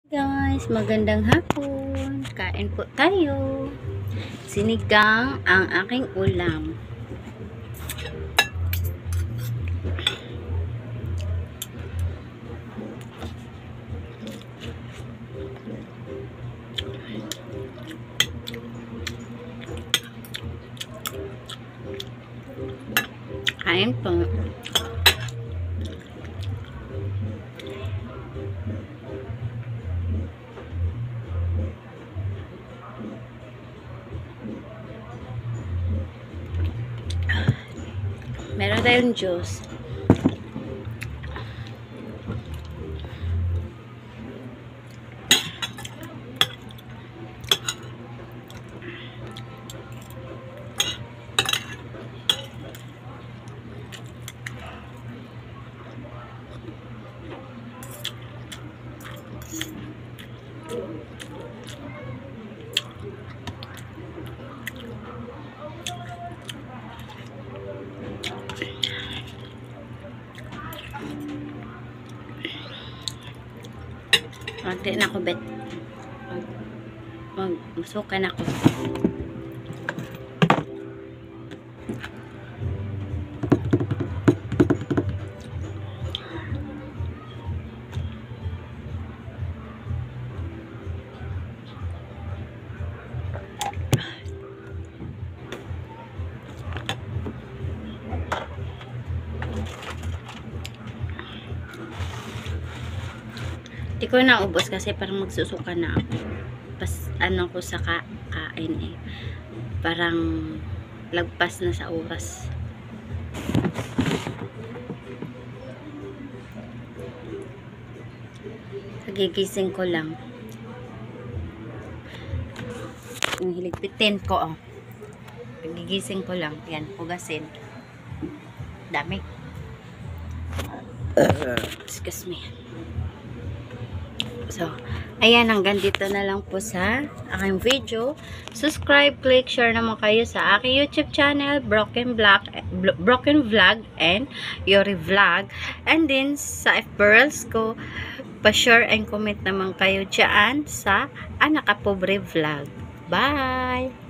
Guys, magandang hapon. Kain po tayo. Sinigang ang aking ulam. Kain po. Meron tayong juice. Konti na ako, bet. Magsukan ako. Di ko na ubos kasi parang magsusuka na ako. Pas ano ko sa kain eh. Parang lagpas na sa oras. Kagigising ko lang. Yung hiligpitin ko, oh. Kagigising ko lang. Yan, hugasin. Dami. Excuse me. So, ayan, hanggang dito na lang po sa aking video. Subscribe, click, share naman kayo sa aking YouTube channel, Broken Vlog and Yori Vlog. And then, sa FBRLs ko, pa-share and comment naman kayo dyan sa Anakapobre Vlog. Bye!